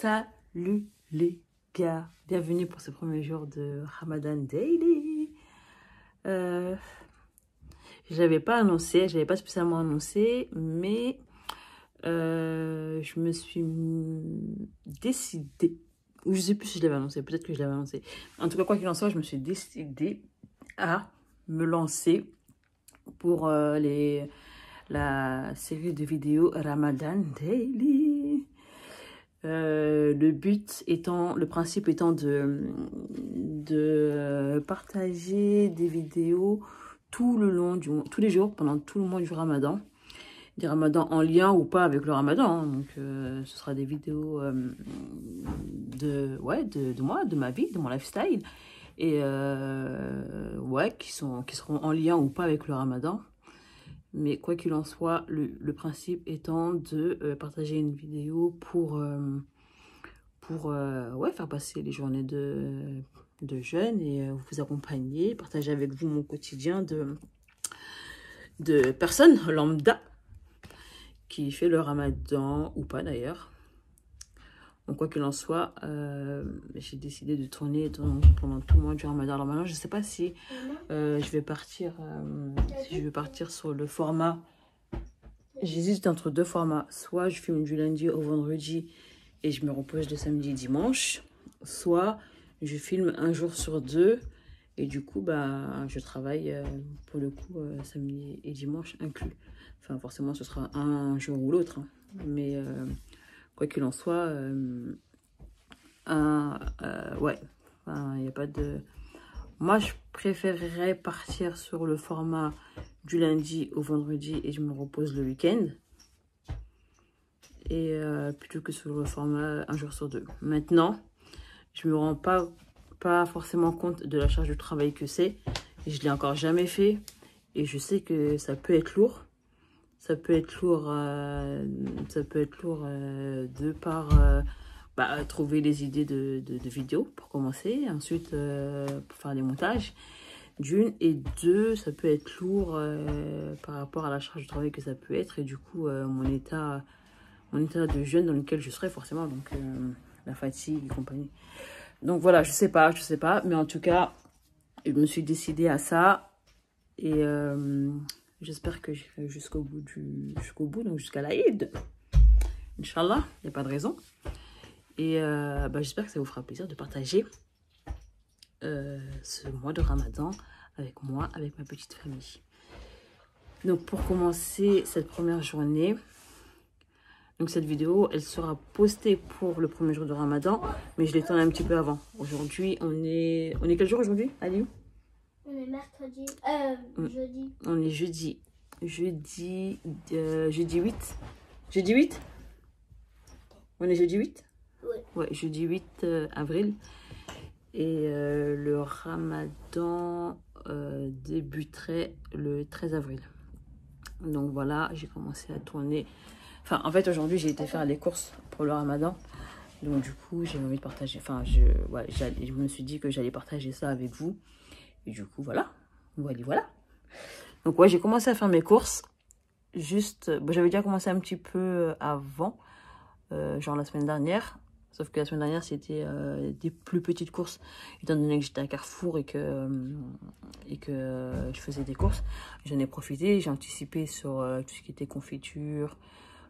Salut les gars, bienvenue pour ce premier jour de Ramadan Daily. J'avais pas spécialement annoncé, mais je me suis décidée, ou je sais plus si je l'avais annoncé, peut-être que je l'avais annoncé. En tout cas, quoi qu'il en soit, je me suis décidée à me lancer pour la série de vidéos Ramadan Daily. Le principe étant de partager des vidéos tous les jours, pendant tout le mois du Ramadan. Des Ramadans en lien ou pas avec le Ramadan. Hein. Donc, ce sera des vidéos de moi, de ma vie, de mon lifestyle. Et qui seront en lien ou pas avec le Ramadan. Mais quoi qu'il en soit, le principe étant de partager une vidéo pour faire passer les journées de jeûne et vous accompagner, partager avec vous mon quotidien de personnes lambda qui fait le Ramadan ou pas d'ailleurs. Donc quoi qu'il en soit, j'ai décidé de tourner pendant tout le mois du Ramadan. Alors maintenant, je ne sais pas si je vais partir sur le format. J'hésite entre deux formats. Soit je filme du lundi au vendredi et je me repose le samedi et dimanche. Soit je filme un jour sur deux et du coup, je travaille pour le coup samedi et dimanche inclus. Enfin, forcément, ce sera un jour ou l'autre. Hein. Mais quoi qu'il en soit, il n'y a pas de... Moi, je préférerais partir sur le format du lundi au vendredi et je me repose le week-end. Et plutôt que sur le format un jour sur deux. Maintenant, je me rends pas forcément compte de la charge de travail que c'est. Je ne l'ai encore jamais fait. Et je sais que ça peut être lourd. Ça peut être lourd de par trouver les idées de vidéos pour commencer. Ensuite, pour faire les montages. D'une et deux, ça peut être lourd par rapport à la charge de travail que ça peut être. Et du coup, mon état de jeûne dans lequel je serai forcément. Donc, la fatigue et compagnie. Donc voilà, je sais pas. Mais en tout cas, je me suis décidée à ça. Et j'espère que j'irai jusqu'au bout, donc jusqu'à l'Aïd. Inch'Allah, il n'y a pas de raison. Et j'espère que ça vous fera plaisir de partager ce mois de Ramadan avec moi, avec ma petite famille. Donc pour commencer cette première journée, donc cette vidéo, elle sera postée pour le premier jour de Ramadan, mais je l'ai tournée un petit peu avant. Aujourd'hui, on est quel jour aujourd'hui, Aliou? On est mercredi, jeudi. On est jeudi 8. Jeudi 8? On est jeudi 8? Oui. Ouais, jeudi 8 avril. Et le Ramadan débuterait le 13 avril. Donc voilà, j'ai commencé à tourner. Enfin, en fait, aujourd'hui, j'ai été faire les courses pour le Ramadan. Donc du coup, j'ai envie de partager. Enfin, je me suis dit que j'allais partager ça avec vous. Et du coup, voilà. Donc ouais, j'ai commencé à faire mes courses. J'avais déjà commencé un petit peu avant, genre la semaine dernière. Sauf que la semaine dernière, c'était des plus petites courses, étant donné que j'étais à Carrefour et que je faisais des courses. J'en ai profité, j'ai anticipé sur tout ce qui était confiture.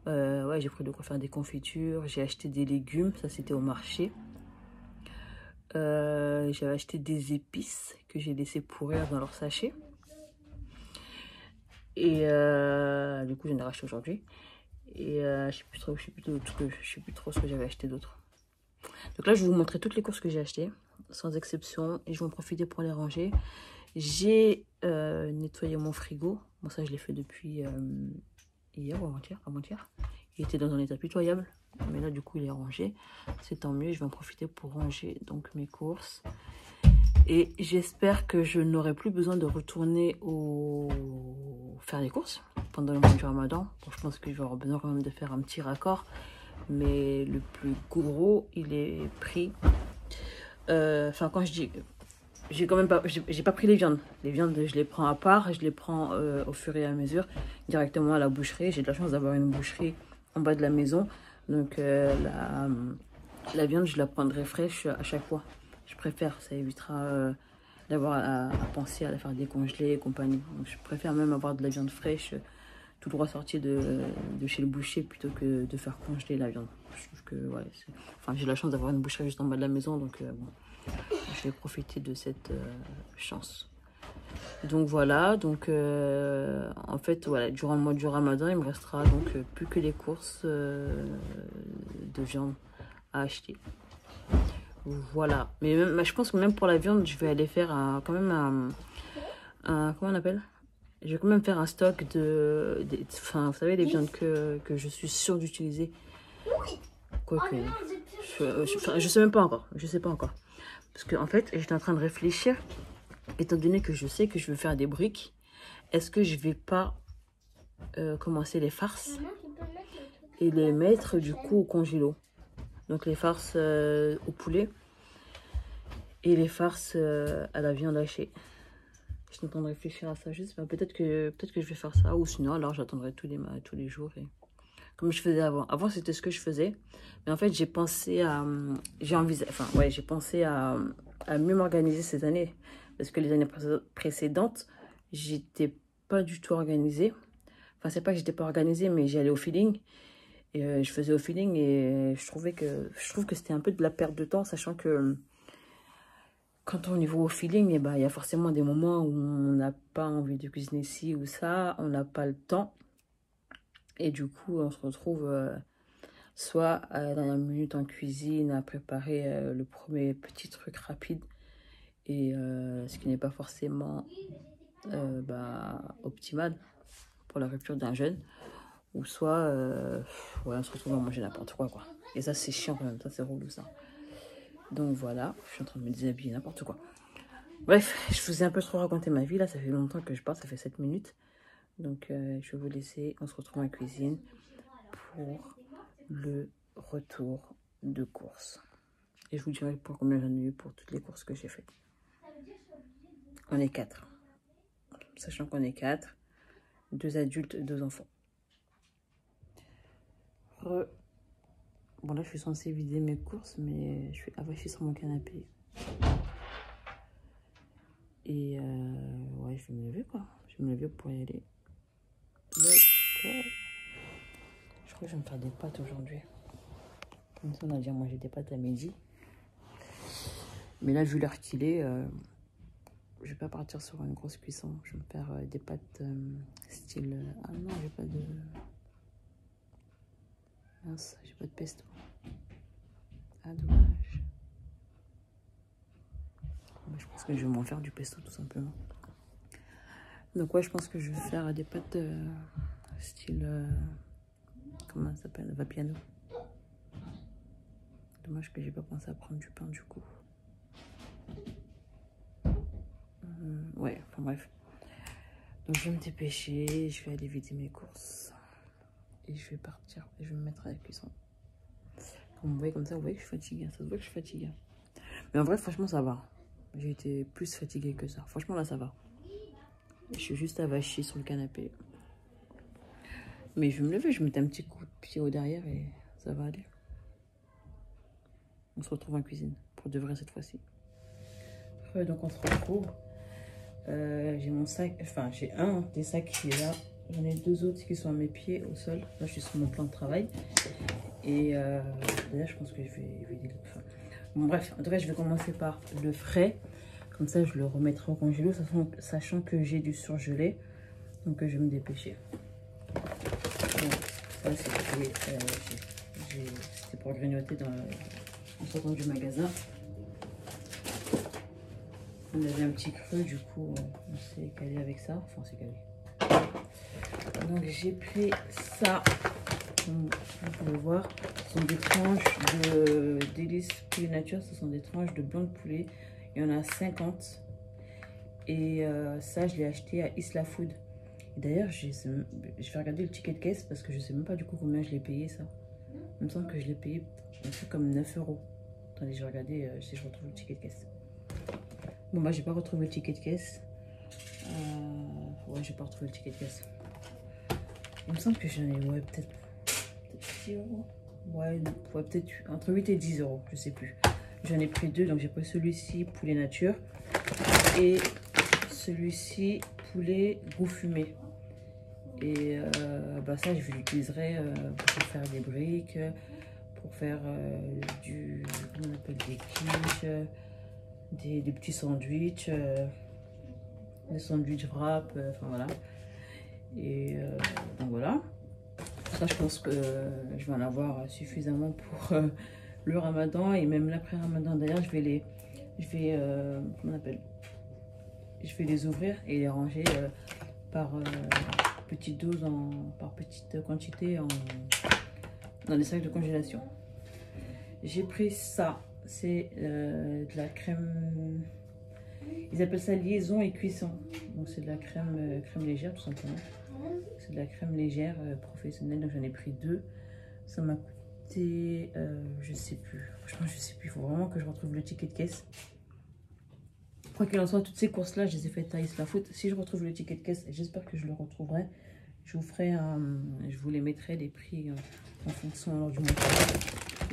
J'ai pris de quoi faire des confitures. J'ai acheté des légumes, ça c'était au marché. J'avais acheté des épices que j'ai laissé pourrir dans leur sachet. Et du coup, j'en ai racheté aujourd'hui. Et je sais plus trop ce que j'avais acheté d'autre. Donc là, je vais vous montrer toutes les courses que j'ai achetées, sans exception. Et je vais en profiter pour les ranger. J'ai nettoyé mon frigo. Bon, ça, je l'ai fait depuis hier ou avant-hier. Il était dans un état pitoyable. Mais là, du coup, il est rangé. C'est tant mieux. Je vais en profiter pour ranger donc mes courses. Et j'espère que je n'aurai plus besoin de retourner faire les courses pendant le mois du Ramadan. Bon, je pense que je vais avoir besoin quand même de faire un petit raccord. Mais le plus gros, il est pris. Enfin, quand je dis... J'ai pas pris les viandes. Les viandes, je les prends à part. Je les prends au fur et à mesure directement à la boucherie. J'ai de la chance d'avoir une boucherie en bas de la maison. Donc, la viande, je la prendrai fraîche à chaque fois. Je préfère, ça évitera d'avoir à penser à la faire décongeler et compagnie. Donc, je préfère même avoir de la viande fraîche tout droit sortie de chez le boucher plutôt que de faire congeler la viande. Je trouve que ouais, enfin, j'ai la chance d'avoir une boucherie juste en bas de la maison, donc bon, je vais profiter de cette chance. Donc voilà, donc en fait voilà, durant le mois du Ramadan, il me restera donc plus que les courses de viande à acheter. Voilà, mais même, je pense que même pour la viande, je vais aller faire quand même un comment on appelle? Je vais quand même faire un stock enfin, vous savez, les viandes que je suis sûre d'utiliser. Quoique, je sais même pas encore, je sais pas encore. Parce qu'en fait, j'étais en train de réfléchir, étant donné que je sais que je veux faire des briques, est-ce que je vais pas commencer les farces et les mettre du coup au congélo. Donc les farces au poulet et les farces à la viande hachée. Je suis en train de réfléchir à ça, je sais pas, peut-être que je vais faire ça, ou sinon alors j'attendrai tous les jours. Et... comme je faisais avant. Avant c'était ce que je faisais, mais en fait j'ai pensé à... j'ai pensé à mieux m'organiser cette année. Parce que les années précédentes, j'étais pas du tout organisée. Enfin, c'est pas que j'étais pas organisée, mais j'y allais au feeling. Et je faisais au feeling et je trouve que c'était un peu de la perte de temps, sachant que quand on y va au feeling, et ben, il y a forcément des moments où on n'a pas envie de cuisiner ci ou ça, on n'a pas le temps. Et du coup, on se retrouve soit à la dernière minute en cuisine à préparer le premier petit truc rapide. Et ce qui n'est pas forcément optimal pour la rupture d'un jeûne. Ou soit, ouais, on se retrouve à manger n'importe quoi. Et ça, c'est chiant quand même, ça, c'est relou ça. Donc voilà, je suis en train de me déshabiller, n'importe quoi. Bref, je vous ai un peu trop raconté ma vie, là, ça fait longtemps que je parle, ça fait 7 minutes. Donc je vais vous laisser, on se retrouve en cuisine pour le retour de course. Et je vous dirai pour combien j'en ai eu pour toutes les courses que j'ai faites. On est 4. Sachant qu'on est 4, 2 adultes, 2 enfants. Bon là je suis censée vider mes courses, mais je suis avachée sur mon canapé. Et ouais, je vais me lever quoi. Je vais me lever pour y aller. Je crois que je vais me faire des pâtes aujourd'hui. Comme ça on a déjà mangé des pâtes à midi. Mais là vu l'heure qu'il est, je vais pas partir sur une grosse cuisson. Je vais me faire des pâtes style... ah non, j'ai pas de... mince, j'ai pas de pesto. Ah dommage. Je pense que je vais m'en faire du pesto tout simplement. Donc ouais, je pense que je vais faire des pâtes style... comment ça s'appelle? Vapiano. Dommage que j'ai pas pensé à prendre du pain du coup. Ouais, enfin bref. Donc je vais me dépêcher, je vais aller vider mes courses. Et je vais partir, et je vais me mettre à la cuisson. Comme vous voyez comme ça, vous voyez que je suis fatiguée. Ça se voit que je suis fatiguée. Mais en vrai, franchement, ça va. J'ai été plus fatiguée que ça. Franchement, là, ça va. Je suis juste avachée sur le canapé. Mais je vais me lever, je vais mettre un petit coup de pied au derrière et ça va aller. On se retrouve en cuisine, pour de vrai cette fois-ci. Donc on se retrouve. J'ai mon sac, enfin j'ai un des sacs qui est là. J'en ai 2 autres qui sont à mes pieds au sol. Là je suis sur mon plan de travail. Et là je pense que je vais vider le... enfin, bon bref, en tout cas je vais commencer par le frais. Comme ça je le remettrai au congélo, sachant que j'ai du surgelé. Donc je vais me dépêcher. Donc, ça c'était pour grignoter en sortant du magasin. On avait un petit creux, du coup on s'est calé avec ça. Enfin on s'est calé. Donc j'ai pris ça, comme vous pouvez voir, ce sont des tranches de délices poulet nature, ce sont des tranches de blanc de poulet, il y en a 50 et ça je l'ai acheté à Isla Food. D'ailleurs je vais regarder le ticket de caisse parce que je sais même pas du coup combien je l'ai payé ça. Il me semble que je l'ai payé un truc comme 9 €. Attendez, je vais regarder si je retrouve le ticket de caisse. Bon bah j'ai pas retrouvé le ticket de caisse. Ouais, j'ai pas retrouvé le ticket de caisse. Il me semble que j'en ai, ouais, peut-être 6 €. Ouais, peut-être entre 8 et 10 euros, je sais plus. J'en ai pris deux, donc j'ai pris celui-ci poulet nature et celui-ci poulet goût fumé. Et bah ça, je l'utiliserai pour faire des briques, pour faire comment on appelle, des quiches, des petits sandwichs, des sandwichs wrap, enfin voilà. Et donc voilà. Ça, je pense que je vais en avoir suffisamment pour le ramadan et même l'après-ramadan. D'ailleurs, je vais comment on appelle, je vais les ouvrir et les ranger par petite dose, par petite quantité dans les sacs de congélation. J'ai pris ça, c'est de la crème, ils appellent ça liaison et cuisson. Donc c'est de la crème légère tout simplement. C'est de la crème légère professionnelle, donc j'en ai pris deux. Ça m'a coûté, je sais plus, franchement je sais plus, il faut vraiment que je retrouve le ticket de caisse. Quoi qu'il en soit, toutes ces courses là, je les ai faites à Isla Foot. Si je retrouve le ticket de caisse, j'espère que je le retrouverai. Je vous les mettrai les prix en fonction lors du montage.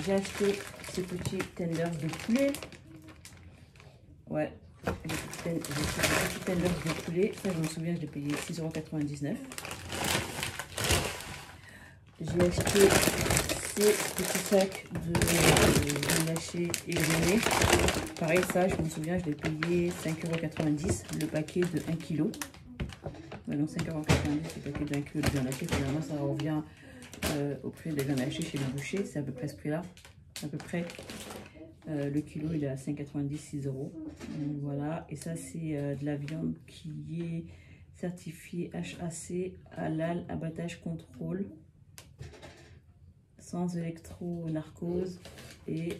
J'ai acheté ces petits tenders de poulet. Ouais, j'ai acheté des petits tenders de poulet. Ça, je me souviens, je l'ai payé 6,99 €. J'ai acheté ces petits sacs de lâcher égrenés. Pareil, ça, je me souviens, je l'ai payé 5,90 € le paquet de 1 kg. Donc 5,90 € le paquet de 1 kg de viande hachée. Finalement, ça revient au prix de viande hachée chez le boucher. C'est à peu près ce prix-là. À peu près. Le kilo, il est à 5,90 €, 6 €. Donc voilà. Et ça, c'est de la viande qui est certifiée HAC, halal, abattage contrôle, sans électro-narcose et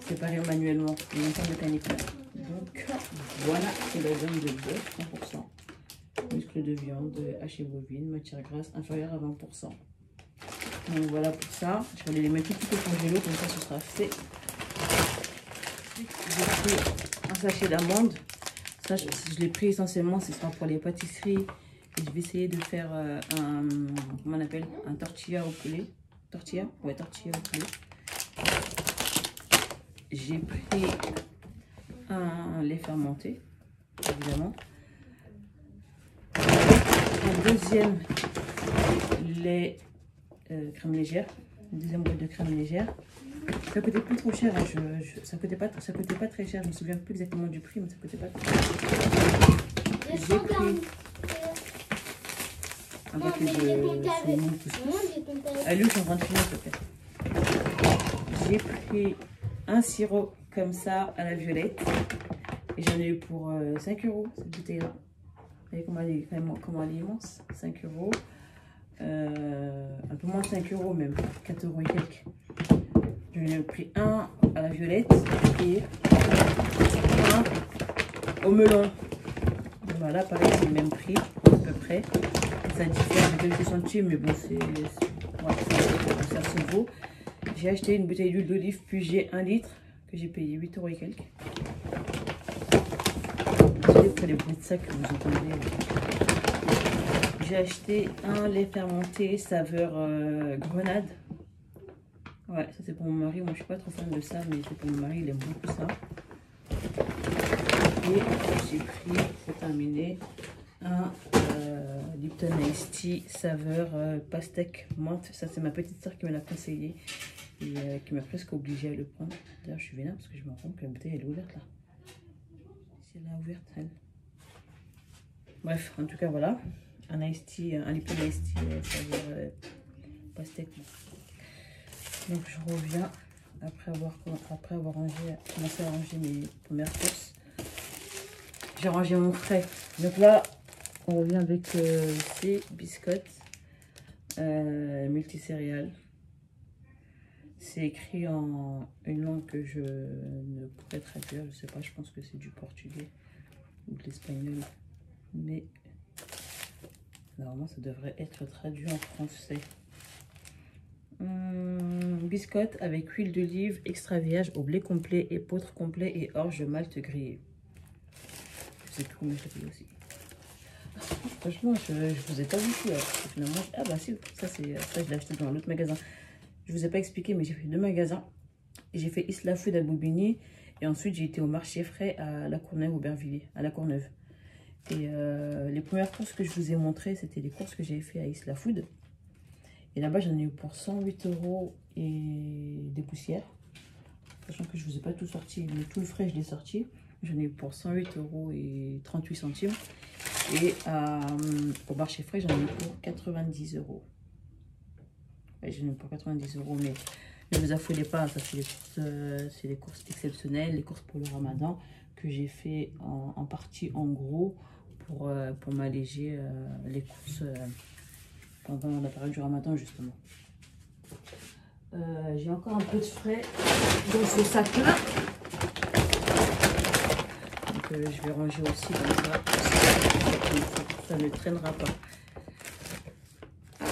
séparé manuellement, et même pas mécanique. Donc voilà, c'est la viande de bœuf, 100%. Muscle de viande, hachée bovine, matière grasse inférieure à 20%. Donc voilà pour ça. Je vais les mettre tout au congélo, comme ça ce sera fait. J'ai pris un sachet d'amandes. Ça, je l'ai pris essentiellement, ce sera pour les pâtisseries. Et je vais essayer de faire comment on appelle, un tortilla au poulet. Tortilla? Ouais, tortilla au poulet. J'ai pris un lait fermenté, évidemment. Un deuxième lait crème légère. Une deuxième boîte de crème légère. Ça coûtait plus trop cher. Hein. Ça coûtait pas très cher. Je me souviens plus exactement du prix, mais ça coûtait pas trop cher. J'ai pris un paquet de saumon couscous. Allez, je suis en train de finir, s'il te plaît. J'ai pris un sirop comme ça à la violette. Et j'en ai eu pour 5 € cette bouteille-là. Vous voyez comment elle est immense. 5 €. Un peu moins de 5 € même. 4 € et quelques. J'en ai pris un à la violette et un au melon. Voilà, pareil, c'est le même prix à peu près. Ça diffère de quelques centimes, mais bon, ça se vaut. J'ai acheté une bouteille d'huile d'olive, puis j'ai 1 litre que j'ai payé 8 € et quelques. Désolée pour les bruits de sac que vous entendez. J'ai acheté un lait fermenté saveur grenade. Ouais, ça c'est pour mon mari. Moi je suis pas trop fan de ça, mais c'est pour mon mari, il aime beaucoup ça. Et j'ai pris, pour terminer, un Lipton Ice Tea saveur pastèque menthe. Ça c'est ma petite soeur qui me l'a conseillé et qui m'a presque obligée à le prendre. D'ailleurs je suis vénère parce que je me rends compte que la bouteille elle est ouverte là. C'est là ouverte elle. Bref, en tout cas voilà. Un Ice Tea, un Lipton Ice Tea saveur pastèque. Donc je reviens après avoir commencé à ranger mes premières courses. J'ai rangé mon frais. Donc là, on revient avec ces biscottes multicéréales. C'est écrit en une langue que je ne pourrais traduire. Je sais pas, je pense que c'est du portugais ou de l'espagnol. Mais normalement, ça devrait être traduit en français. Biscottes avec huile d'olive extra vierge au blé complet, épeautre complet et orge de malt grillé. Je sais plus combien je l'ai payé aussi. Franchement, je vous ai pas vu là. Finalement, ah bah si, ça je l'ai acheté dans l'autre magasin. Je vous ai pas expliqué, mais j'ai fait 2 magasins. J'ai fait Isla Food à Bobigny et ensuite j'ai été au marché frais à La Courneuve, Aubervilliers, à La Courneuve. Et les premières courses que je vous ai montrées, c'était les courses que j'avais fait à Isla Food. Et là-bas, j'en ai eu pour 108 € et des poussières. Sachant que je vous ai pas tout sorti, mais tout le frais, je l'ai sorti. J'en ai eu pour 108 € et 38 centimes. Et au marché frais, j'en ai eu pour 90 €. Ouais, j'en ai eu pour 90 €, mais ne vous affolez pas, ça c'est des courses exceptionnelles, les courses pour le ramadan que j'ai fait en partie en gros pour m'alléger les courses pendant la période du ramadan justement. J'ai encore un peu de frais dans ce sac là. Donc je vais ranger aussi comme ça. Ça ne traînera pas. Ah,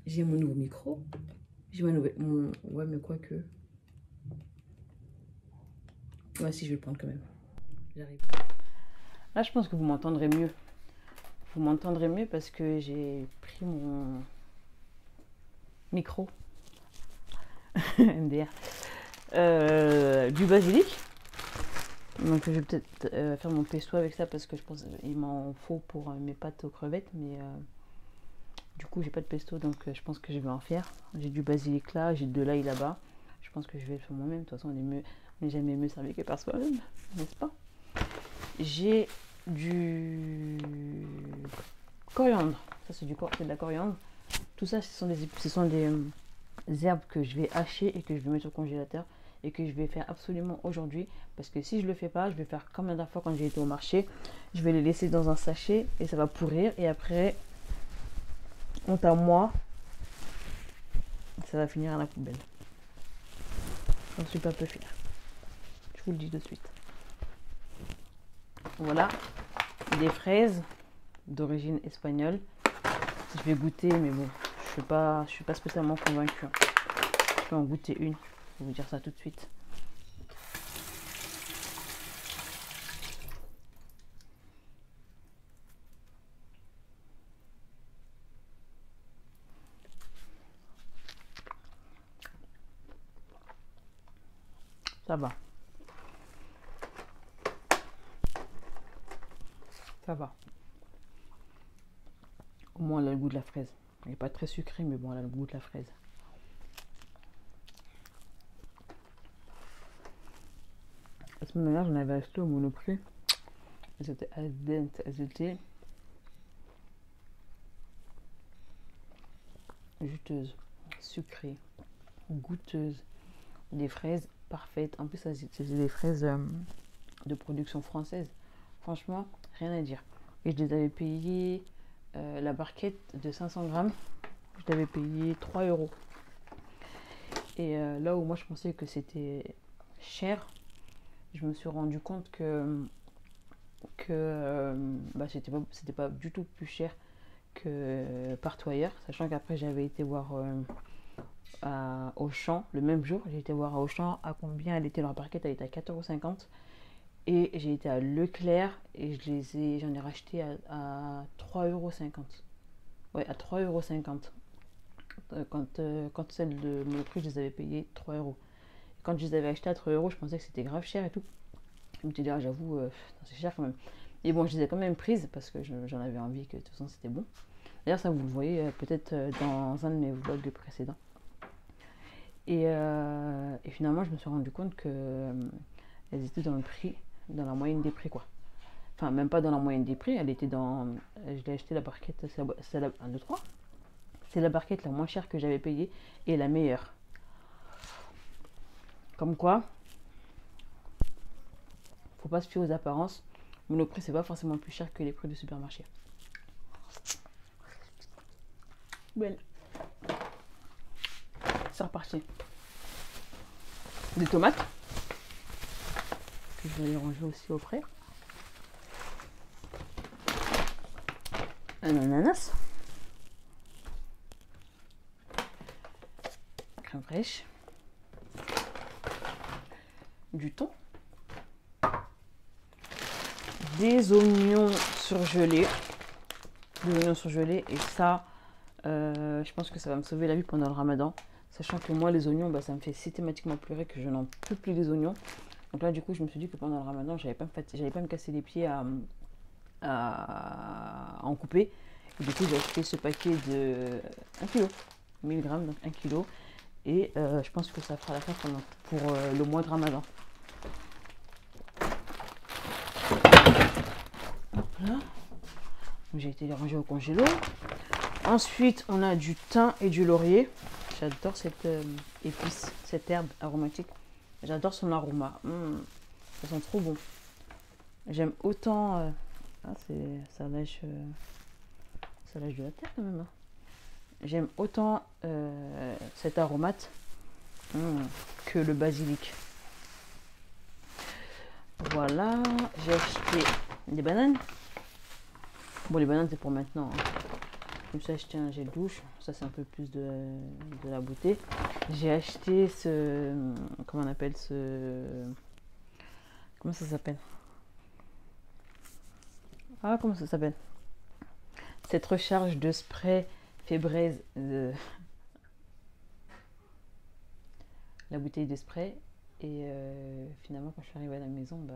j'ai mon nouveau micro. J'ai ma nouvelle. Ouais, mais quoi que. Ouais, si, je vais le prendre quand même. J'arrive. Là, je pense que vous m'entendrez mieux. Vous m'entendrez mieux parce que j'ai pris mon micro MDR du basilic. Donc, je vais peut-être faire mon pesto avec ça parce que je pense qu'il m'en faut pour mes pâtes aux crevettes. Mais du coup, j'ai pas de pesto donc je pense que je vais en faire. J'ai du basilic là, j'ai de l'ail là-bas. Je pense que je vais le faire moi-même. De toute façon, on n'est jamais mieux servi que par soi-même, n'est-ce pas? J'ai du coriandre. Ça, c'est de la coriandre. Tout ça, ce sont des herbes que je vais hacher et que je vais mettre au congélateur et que je vais faire absolument aujourd'hui. Parce que si je le fais pas, je vais faire comme la dernière fois quand j'ai été au marché. Je vais les laisser dans un sachet et ça va pourrir. Et après, honte à moi, ça va finir à la poubelle. J'en suis pas peu fière. Je vous le dis de suite. Voilà, des fraises d'origine espagnole. Je vais goûter, mais bon, je suis pas spécialement convaincue. Je vais en goûter une. Je vais vous dire ça tout de suite. Ça va. Ça va. Au moins, elle a le goût de la fraise. Elle n'est pas très sucrée, mais bon, elle a le goût de la fraise. La semaine dernière, j'en avais acheté au Monoprix. Elles étaient al dente. Elles étaient juteuses, sucrées, goûteuses. Des fraises parfaites. En plus, c'est des fraises de production française. Franchement, rien à dire. Et je les avais payées, la barquette de 500 grammes, je l'avais payé 3 €. Et là où moi je pensais que c'était cher, je me suis rendu compte que c'était pas du tout plus cher que partout ailleurs. Sachant qu'après j'avais été voir à Auchan le même jour. J'ai été voir à Auchan à combien elle était leur barquette. Elle était à 4,50 €. Et j'ai été à Leclerc et j'en ai racheté à 3,50 €. Ouais, à 3,50 €. Quand celles de mon prix, je les avais payées 3 €. Quand je les avais achetées à 3 €, je pensais que c'était grave cher et tout. Je me suis dit, ah, j'avoue, c'est cher quand même. Et bon, je les ai quand même prises parce que j'en avais envie, que de toute façon c'était bon. D'ailleurs, ça vous le voyez peut-être dans un de mes vlogs précédents. Et finalement, je me suis rendu compte que elles étaient dans le prix, dans la moyenne des prix, quoi. Enfin, même pas dans la moyenne des prix, elle était dans... Je l'ai acheté la barquette, c'est la 1, 2, 3. C'est la barquette la moins chère que j'avais payée et la meilleure. Comme quoi, faut pas se fier aux apparences. Mais le prix, c'est pas forcément plus cher que les prix du supermarché. Belle. C'est reparti. Des tomates. Que je vais les ranger aussi au frais. Un ananas. Crème fraîche. Du thon. Des oignons surgelés. des oignons surgelés. Et ça, je pense que ça va me sauver la vie pendant le ramadan. Sachant que moi, les oignons, bah, ça me fait systématiquement pleurer que je n'en peux plus des oignons. Donc là, du coup, je me suis dit que pendant le ramadan, j'allais pas me casser les pieds à en couper. Et du coup, j'ai acheté ce paquet de 1 kg, 1000 grammes, donc 1 kg. Et je pense que ça fera l'affaire pour le mois de ramadan. Voilà. J'ai été les ranger au congélo. Ensuite, on a du thym et du laurier. J'adore cette épice, cette herbe aromatique. J'adore son aroma. Ça sent trop bon. J'aime autant... ça lâche de la terre quand même. Hein. J'aime autant cet aromate que le basilic. Voilà. J'ai acheté des bananes. Bon, les bananes, c'est pour maintenant. Hein. Je me suis acheté un gel douche. Ça, c'est un peu plus de la beauté. J'ai acheté ce... Comment on appelle ce... Comment ça s'appelle? Ah, comment ça s'appelle? Cette recharge de spray Febreze. La bouteille de spray. Et finalement, quand je suis arrivée à la maison, bah...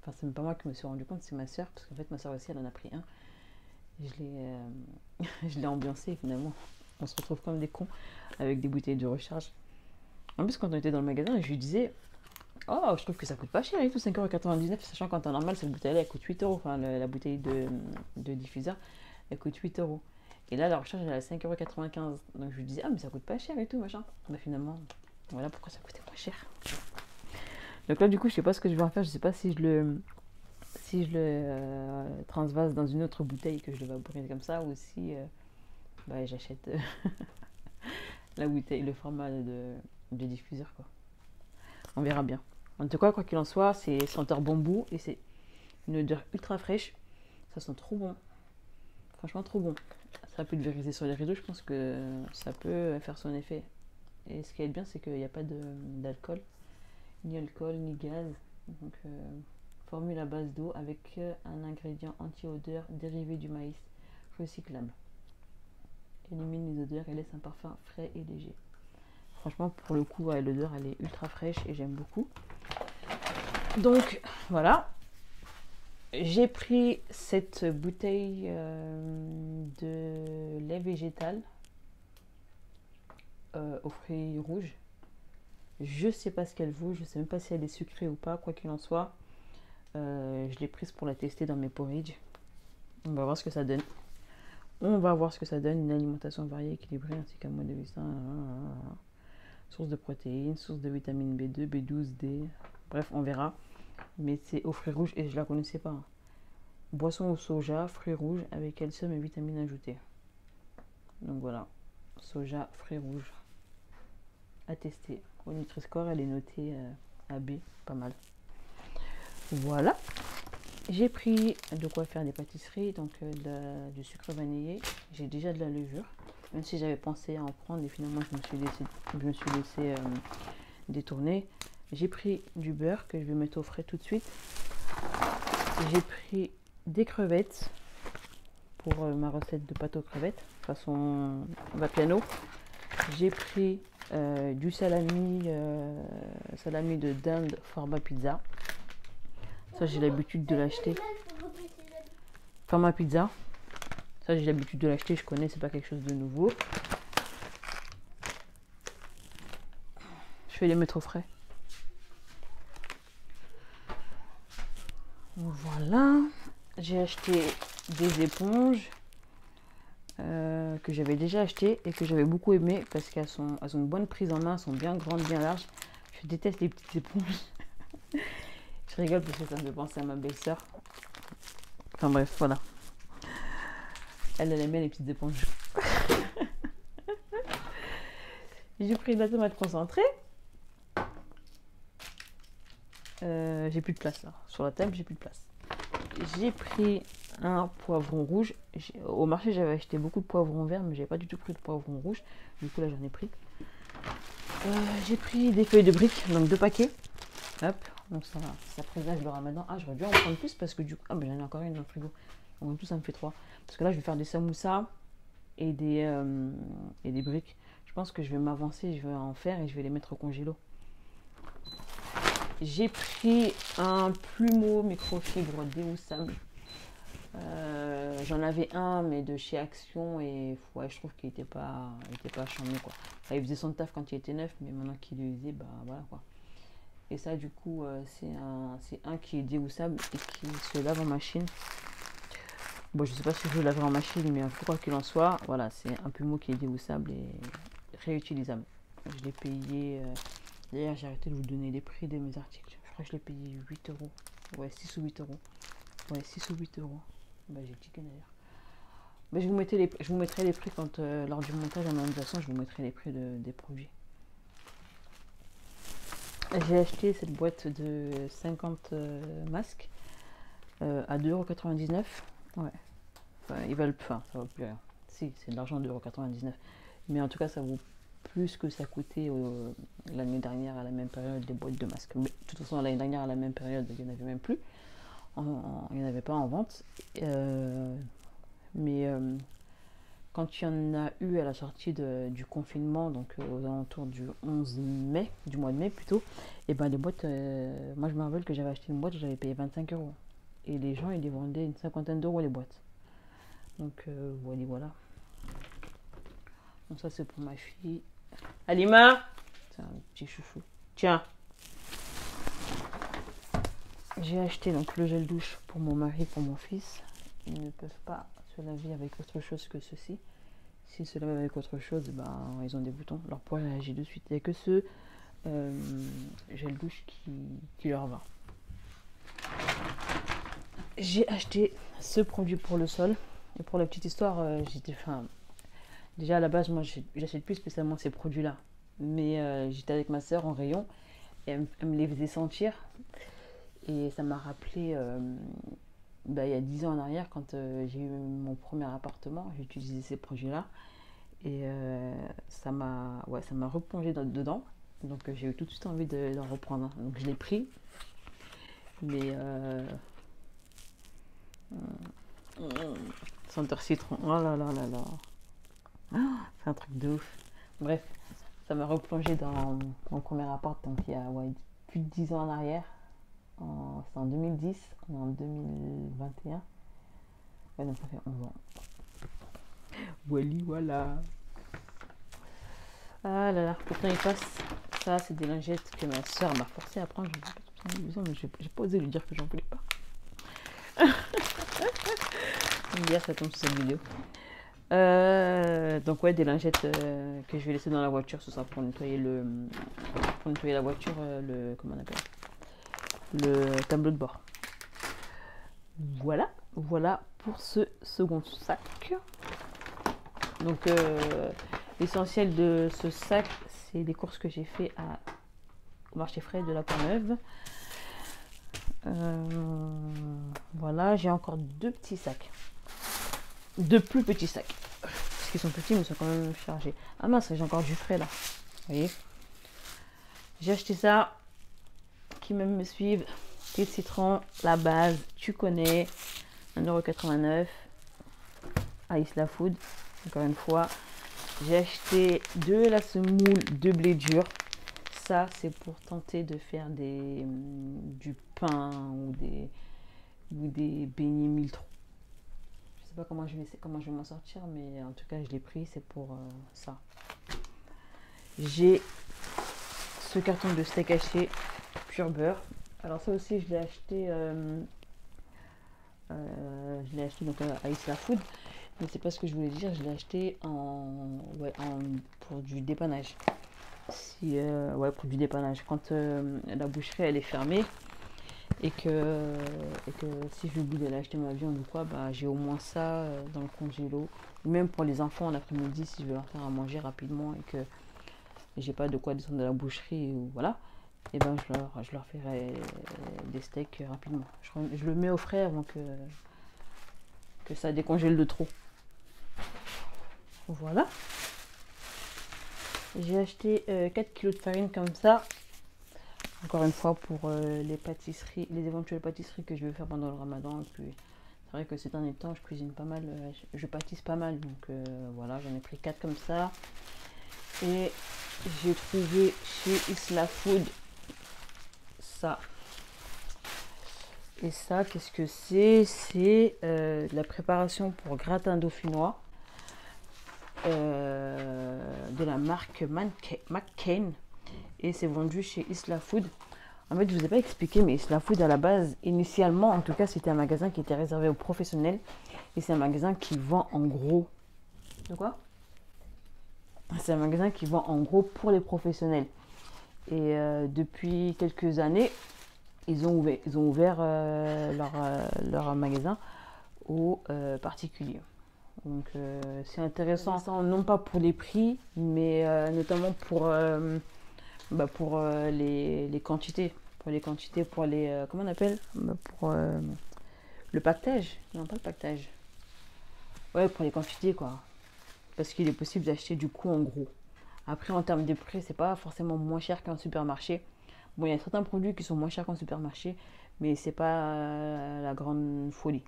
Enfin, c'est même pas moi qui me suis rendu compte, c'est ma soeur. Parce qu'en fait, ma soeur aussi, elle en a pris un. Je l'ai ambiancé finalement. On se retrouve comme des cons avec des bouteilles de recharge. En plus, quand on était dans le magasin, je lui disais oh, je trouve que ça coûte pas cher et tout, 5,99 €, sachant qu'en temps normal, cette bouteille-là, elle coûte 8 €. Enfin, la bouteille de diffuseur, elle coûte 8 €. Et là, la recharge, elle est à 5,95 €. Donc je lui disais ah, mais ça coûte pas cher et tout, machin. Mais finalement, voilà pourquoi ça coûtait pas cher. Donc là, du coup, je sais pas ce que je vais en faire. Je sais pas si je le transvase dans une autre bouteille que je le vaporiser comme ça, ou si bah, j'achète la bouteille, le format de diffuseur, quoi. On verra bien. En tout cas, quoi qu'il en soit, c'est senteur bambou et c'est une odeur ultra fraîche. Ça sent trop bon. Franchement, trop bon. Ça peut pulvériser sur les rideaux, je pense que ça peut faire son effet. Et ce qui est bien, c'est qu'il n'y a pas d'alcool, ni alcool, ni gaz. Donc, formule à base d'eau avec un ingrédient anti-odeur dérivé du maïs recyclable. Élimine les odeurs et laisse un parfum frais et léger. Franchement, pour le coup, ouais, l'odeur, elle est ultra fraîche et j'aime beaucoup. Donc, voilà. J'ai pris cette bouteille de lait végétal aux fruits rouges. Je sais pas ce qu'elle vaut, je sais même pas si elle est sucrée ou pas, quoi qu'il en soit. Je l'ai prise pour la tester dans mes porridge. On va voir ce que ça donne. Une alimentation variée, équilibrée, ainsi qu'un mode de vie sain. Source de protéines, source de vitamine B2, B12, D. Bref, on verra. Mais c'est aux fruits rouges et je la connaissais pas. Boisson au soja, fruits rouges avec calcium et vitamines ajoutées. Donc voilà. Soja, fruits rouges. À tester. Au Nutri-Score, elle est notée AB. Pas mal. Voilà. J'ai pris de quoi faire des pâtisseries. Donc du sucre vanillé. J'ai déjà de la levure. Même si j'avais pensé à en prendre et finalement je me suis laissé détourner. J'ai pris du beurre que je vais mettre au frais tout de suite. J'ai pris des crevettes pour ma recette de pâte aux crevettes façon Vapiano. J'ai pris du salami de dinde format pizza. Ça j'ai l'habitude de l'acheter. Format pizza. Ça, j'ai l'habitude de l'acheter, je connais, c'est pas quelque chose de nouveau. Je vais les mettre au frais. Voilà. J'ai acheté des éponges que j'avais déjà achetées et que j'avais beaucoup aimé parce qu'elles ont une bonne prise en main, elles sont bien grandes, bien larges. Je déteste les petites éponges. Je rigole parce que ça me fait penser à ma belle-sœur. Enfin bref, voilà. Elle aimait les petites éponges. J'ai pris de la tomate concentrée. J'ai plus de place là. Sur la table, j'ai plus de place. J'ai pris un poivron rouge. Au marché, j'avais acheté beaucoup de poivrons verts, mais j'avais pas du tout pris de poivron rouge. Du coup, là, j'en ai pris. J'ai pris des feuilles de briques, donc 2 paquets. Hop, donc ça présage le ramadan. Ah, j'aurais dû en prendre plus parce que du coup. Ah, mais j'en ai encore une dans le frigo. Donc, en tout, ça me fait 3. Parce que là, je vais faire des samoussas et des briques. Je pense que je vais m'avancer, je vais en faire et je vais les mettre au congélo. J'ai pris un plumeau microfibre Deusam. J'en avais un, mais de chez Action, et ouais, je trouve qu'il était pas charmé, quoi. Enfin, il faisait son taf quand il était neuf, mais maintenant qu'il est usé, bah voilà, quoi. Et ça, du coup, c'est un qui est déhoussable et qui se lave en machine. Bon, je sais pas si je le laverai en machine, mais quoi qu'il en soit, voilà, c'est un plumeau qui est déhoussable et réutilisable. Je l'ai payé. D'ailleurs, j'ai arrêté de vous donner les prix de mes articles. Je crois que je l'ai payé 8 euros. Ouais, 6 ou 8 euros. Ouais, 6 ou 8 euros. Bah, j'ai tiqué d'ailleurs. Mais je vous mettrai les prix quand, lors du montage en organisation, je vous mettrai les prix des produits. J'ai acheté cette boîte de 50 masques à 2,99 €. Ouais. Enfin, ça vaut plus rien. Si, c'est de l'argent, 2,99 €. Mais en tout cas, ça vaut plus que ça coûtait l'année dernière à la même période, les boîtes de masques. Mais, de toute façon, l'année dernière à la même période, il n'y en avait même plus. Il n'y en avait pas en vente. Mais quand il y en a eu à la sortie du confinement, donc aux alentours du 11 mai, du mois de mai plutôt, et ben les boîtes, moi je me rappelle que j'avais acheté une boîte, j'avais payé 25 €. Et les gens, ils les vendaient une cinquantaine d'euros les boîtes. Donc voilà. Donc ça c'est pour ma fille. Alima, c'est un petit chouchou. Tiens. J'ai acheté donc le gel douche pour mon mari, pour mon fils. Ils ne peuvent pas se laver avec autre chose que ceci. S'ils se lavent avec autre chose, ben, ils ont des boutons. Leur poil réagit de suite. Il n'y a que ce gel douche qui leur va. J'ai acheté ce produit pour le sol. Et pour la petite histoire, déjà à la base, moi j'achète plus spécialement ces produits-là. Mais j'étais avec ma soeur en rayon et elle me les faisait sentir. Et ça m'a rappelé, il y a 10 ans en arrière, quand j'ai eu mon premier appartement, j'ai utilisé ces produits-là. Et ça m'a replongé dedans. Donc j'ai eu tout de suite envie d'en reprendre. Donc je l'ai pris. Mais senteur citron. Oh là là là là. C'est un truc de ouf. Bref, ça m'a replongé dans mon premier appart. Donc il y a plus de 10 ans en arrière. C'est en 2010. On est en 2021. Ouais, donc ça fait 11 ans. Voilà. Ah là là, pourtant il passe. Ça, c'est des lingettes que ma soeur m'a forcé à prendre. Mais j'ai pas osé lui dire que j'en voulais pas. Hier, ça tombe sur cette vidéo. Donc ouais, des lingettes que je vais laisser dans la voiture. Ce sera pour nettoyer la voiture, comment on appelle, le tableau de bord. Voilà pour ce second sac. Donc l'essentiel de ce sac, c'est des courses que j'ai fait au marché frais de la Courneuve. Voilà, j'ai encore deux petits sacs. Deux plus petits sacs. Parce qu'ils sont petits, mais ils sont quand même chargés. Ah mince, j'ai encore du frais là. Vous voyez, j'ai acheté ça. Qui même me suivent. Thé de citron, la base, tu connais. 1,89 € à Isla Food. Encore une fois. J'ai acheté de la semoule de blé dur. Ça, c'est pour tenter de faire du pain ou des beignets Miltro. Je sais pas comment je vais m'en sortir, mais en tout cas, je l'ai pris. C'est pour ça. J'ai ce carton de steak haché pur beurre. Alors ça aussi, je l'ai acheté. Donc à Isla Food. Mais c'est pas ce que je voulais dire, je l'ai acheté pour du dépannage. Pour du dépannage. Quand la boucherie elle est fermée et que si je oublie d'aller acheter ma viande ou quoi, j'ai au moins ça dans le congélo. Ou même pour les enfants en après-midi, si je veux leur faire à manger rapidement et que j'ai pas de quoi descendre de la boucherie ou voilà, et je leur ferai des steaks rapidement. Je le mets au frais avant que ça décongèle de trop. Voilà. J'ai acheté 4 kg de farine comme ça. Encore une fois pour les éventuelles pâtisseries que je vais faire pendant le ramadan. Et puis vrai que ces derniers temps, je cuisine pas mal, je pâtisse pas mal. Donc voilà, j'en ai pris 4 comme ça. Et j'ai trouvé chez Isla Food ça. Et ça, qu'est-ce que c'est? C'est de la préparation pour gratin dauphinois de la marque McCain. Et c'est vendu chez Isla Food. En fait, je ne vous ai pas expliqué, mais Isla Food, à la base, initialement, en tout cas, c'était un magasin qui était réservé aux professionnels. Et c'est un magasin qui vend en gros. De quoi? C'est un magasin qui vend en gros pour les professionnels. Et depuis quelques années, ils ont ouvert leur magasin aux particuliers. Donc c'est intéressant, non pas pour les prix, mais notamment pour les quantités. Pour les quantités, pour les... comment on appelle? Pour le pactage. Non, pas le pactage. Ouais, pour les quantités, quoi. Parce qu'il est possible d'acheter du coup en gros. Après, en termes de prix, c'est pas forcément moins cher qu'un supermarché. Bon, il y a certains produits qui sont moins chers qu'un supermarché, mais c'est pas la grande folie.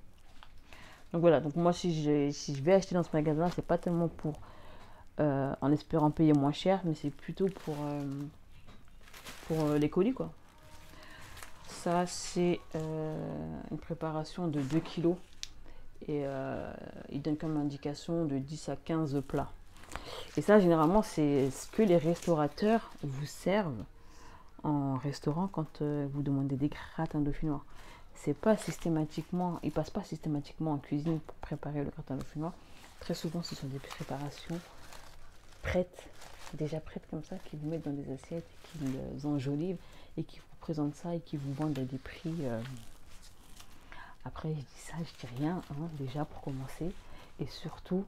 Donc voilà, donc moi si je vais acheter dans ce magasin, c'est pas tellement pour en espérant payer moins cher, mais c'est plutôt pour les colis, quoi. Ça, c'est une préparation de 2 kilos et il donne comme indication de 10 à 15 plats. Et ça, généralement, c'est ce que les restaurateurs vous servent en restaurant quand vous demandez des gratins dauphinois. C'est pas systématiquement, ils passent pas systématiquement en cuisine pour préparer le gratin dauphinois. Très souvent, ce sont des préparations prêtes, déjà prêtes comme ça, qui vous mettent dans des assiettes, qui les enjolivent et qui vous présentent ça et qui vous vendent à des prix. Après, je dis ça, je dis rien, hein, déjà pour commencer. Et surtout,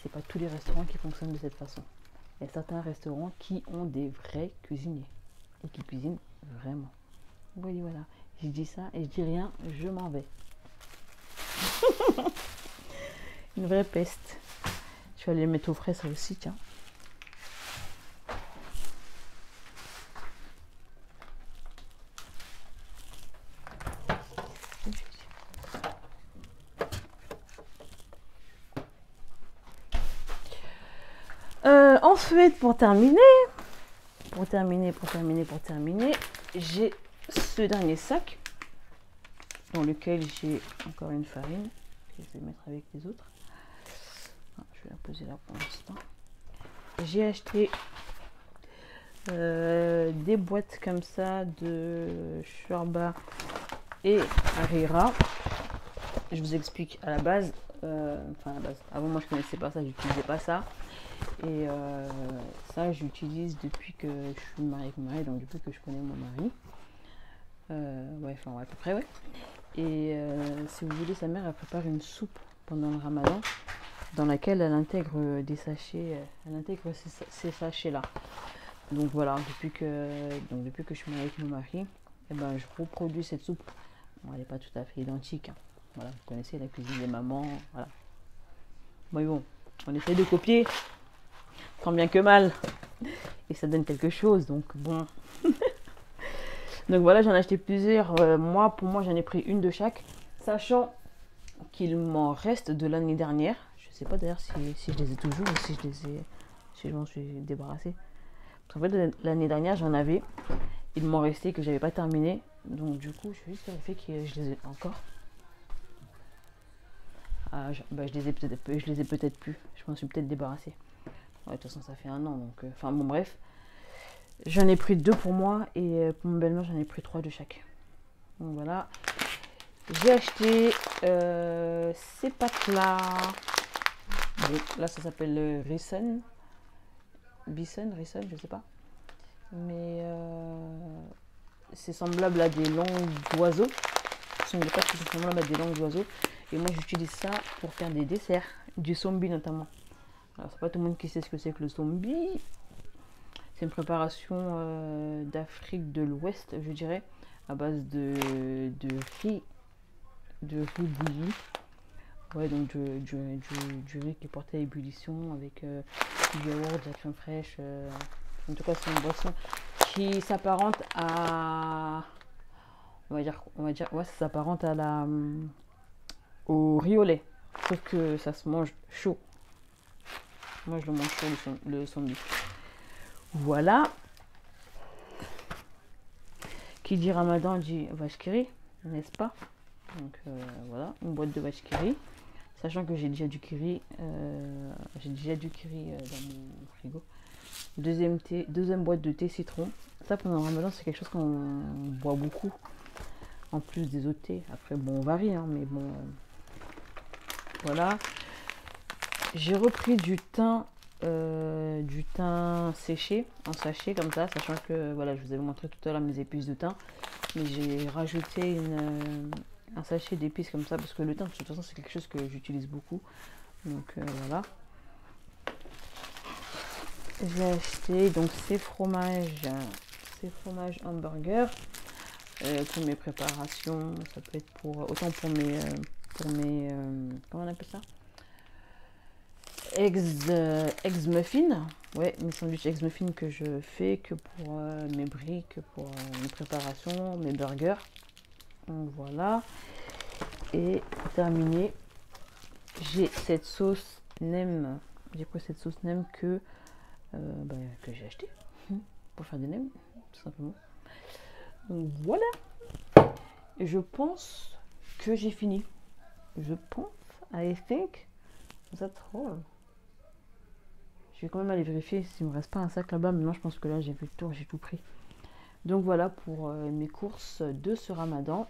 c'est pas tous les restaurants qui fonctionnent de cette façon. Il y a certains restaurants qui ont des vrais cuisiniers et qui cuisinent vraiment. Voilà, voilà. Je dis ça et je dis rien, je m'en vais. Une vraie peste. Je vais aller les mettre au frais, ça aussi, tiens. Ensuite, pour terminer, j'ai ce dernier sac dans lequel j'ai encore une farine que je vais mettre avec les autres. Je vais la poser là pour l'instant. J'ai acheté des boîtes comme ça de Shorba et Harira. Je vous explique à la base. Avant moi je connaissais pas ça, j'utilisais pas ça. Et ça j'utilise depuis que je suis mariée avec mon mari, donc depuis que je connais mon mari. À peu près, ouais. Et si vous voulez, sa mère elle prépare une soupe pendant le ramadan dans laquelle elle intègre des sachets, ces sachets là. Donc voilà, depuis que je suis mariée avec mon mari, je reproduis cette soupe. Bon, elle n'est pas tout à fait identique, hein. Voilà, vous connaissez la cuisine des mamans, voilà. Bon, on essaie de copier, tant bien que mal, et ça donne quelque chose, donc bon. Donc voilà, j'en ai acheté plusieurs. Pour moi, j'en ai pris une de chaque, sachant qu'il m'en reste de l'année dernière. Je sais pas d'ailleurs si je les ai toujours ou si je m'en suis débarrassée. Parce qu'en fait, l'année dernière, j'en avais. Il m'en restait que j'avais pas terminé. Donc du coup, je vais juste vérifier que je les ai encore. Je les ai peut-être plus. Je m'en suis peut-être débarrassée. Ouais, de toute façon, ça fait un an. Donc, bon, bref. J'en ai pris 2 pour moi et pour mon belle-mère, j'en ai pris 3 de chaque. Donc voilà. J'ai acheté ces pâtes-là. Bon, là, ça s'appelle Rison. Bison, je sais pas. Mais c'est semblable à des langues d'oiseaux. Ce sont des pâtes qui sont semblables à des langues d'oiseaux. Et moi, j'utilise ça pour faire des desserts, du sombi notamment. Alors, c'est pas tout le monde qui sait ce que c'est que le sombi. C'est une préparation d'Afrique de l'Ouest, je dirais, à base de riz bouilli. Ouais, donc du riz qui est porté à ébullition avec du yaourt, de la crème fraîche. En tout cas, c'est une boisson qui s'apparente à... On va dire, ouais, ça s'apparente à au riz au lait. Sauf que ça se mange chaud. Moi, je le mange chaud, le sandwich. Voilà. Qui dit Ramadan dit vache qui rit, n'est-ce pas? Donc voilà, une boîte de vache qui rit. Sachant que j'ai déjà du kiri, dans mon frigo. Deuxième boîte de thé citron. Ça, pendant le Ramadan, c'est quelque chose qu'on boit beaucoup. En plus des autres thés. Après, bon, on varie, hein, mais bon. Voilà. J'ai repris du thym séché en sachet comme ça, sachant que voilà, je vous avais montré tout à l'heure mes épices de thym, mais j'ai rajouté un sachet d'épices comme ça parce que le thym de toute façon c'est quelque chose que j'utilise beaucoup, donc voilà. J'ai acheté donc ces fromages hamburgers pour mes préparations. Ça peut être autant pour mes comment on appelle ça, eggs muffins, ouais, mes sandwichs eggs muffins que je fais que pour mes briques, pour mes préparations, mes burgers. Donc voilà. Et pour terminer, j'ai cette sauce nem. J'ai pris cette sauce nem que j'ai acheté pour faire des nems, tout simplement. Donc voilà. Et je pense que j'ai fini. Je pense, I think that's all. Je vais quand même aller vérifier s'il ne me reste pas un sac là-bas. Maintenant, je pense que là, j'ai fait le tour, j'ai tout pris. Donc voilà pour mes courses de ce Ramadan.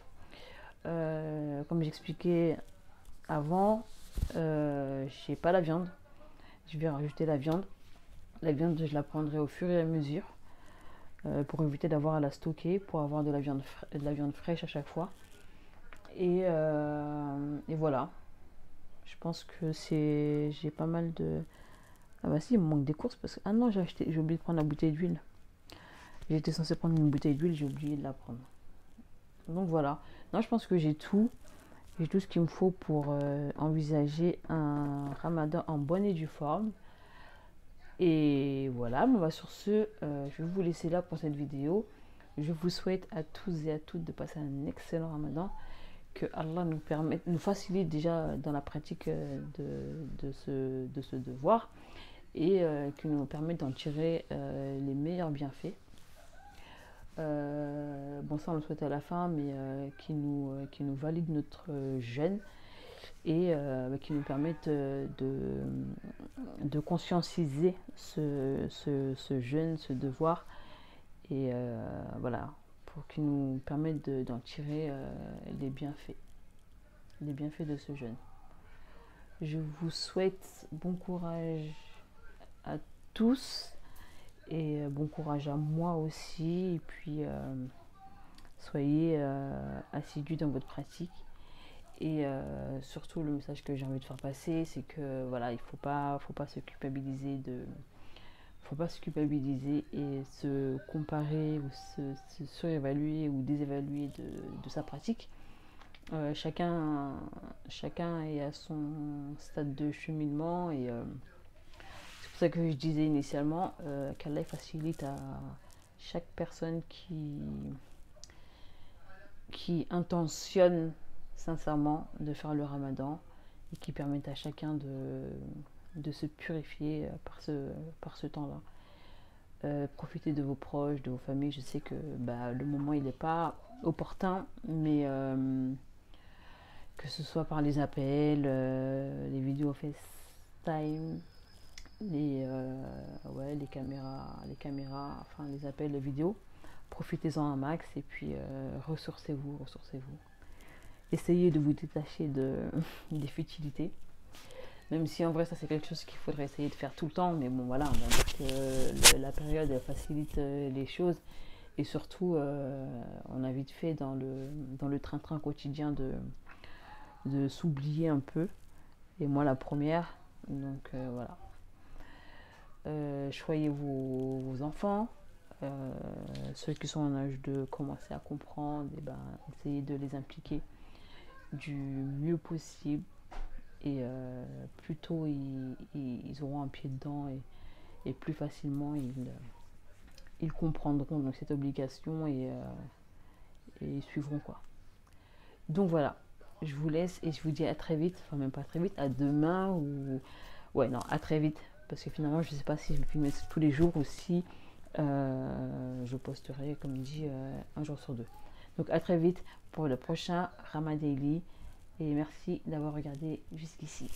Comme j'expliquais avant, j'ai pas la viande. Je vais rajouter la viande. La viande, je la prendrai au fur et à mesure pour éviter d'avoir à la stocker, pour avoir de la viande fraîche à chaque fois. Et voilà. Je pense que j'ai pas mal de... Ah bah si, il me manque des courses parce que... Ah non, j'ai oublié de prendre la bouteille d'huile. J'étais censée prendre une bouteille d'huile, j'ai oublié de la prendre. Donc voilà. Non, je pense que j'ai tout. J'ai tout ce qu'il me faut pour envisager un Ramadan en bonne et due forme. Et voilà, bon bah sur ce, je vais vous laisser là pour cette vidéo. Je vous souhaite à tous et à toutes de passer un excellent Ramadan. Que Allah nous facilite déjà dans la pratique de ce devoir et qui nous permette d'en tirer les meilleurs bienfaits. Bon, ça on le souhaite à la fin, mais qui nous valide notre jeûne et qui nous permette de conscientiser ce jeûne, ce devoir, et voilà, pour qu'il nous permette d'en tirer les bienfaits de ce jeûne. Je vous souhaite bon courage à tous et bon courage à moi aussi, et puis soyez assidus dans votre pratique. Et surtout le message que j'ai envie de faire passer, c'est que voilà, il faut pas se culpabiliser et se comparer ou se surévaluer ou désévaluer de sa pratique. Chacun est à son stade de cheminement, et c'est pour ça que je disais initialement qu'Allah facilite à chaque personne qui intentionne sincèrement de faire le Ramadan et qui permettent à chacun de se purifier par ce temps-là. Profitez de vos proches, de vos familles. Je sais que le moment il n'est pas opportun, mais que ce soit par les appels, les vidéos FaceTime, les caméras, enfin les appels, les vidéos, profitez-en un max et puis ressourcez-vous. Essayez de vous détacher des futilités, même si en vrai ça c'est quelque chose qu'il faudrait essayer de faire tout le temps, mais bon voilà, on va dire que la période elle facilite les choses, et surtout on a vite fait dans le train-train quotidien de s'oublier un peu, et moi la première. Donc voilà, choyez vos enfants, ceux qui sont en âge de commencer à comprendre, et essayez de les impliquer du mieux possible, et plus tôt ils auront un pied dedans, et plus facilement ils comprendront donc cette obligation, et ils suivront quoi. Donc voilà, je vous laisse et je vous dis à très vite. Enfin, même pas très vite, à demain ou... Ouais, non, à très vite. Parce que finalement, je ne sais pas si je vais filmer tous les jours ou si je posterai, comme dit, un jour sur 2. Donc, à très vit pour le prochain Rama Daily. Et merci d'avoir regardé jusqu'ici.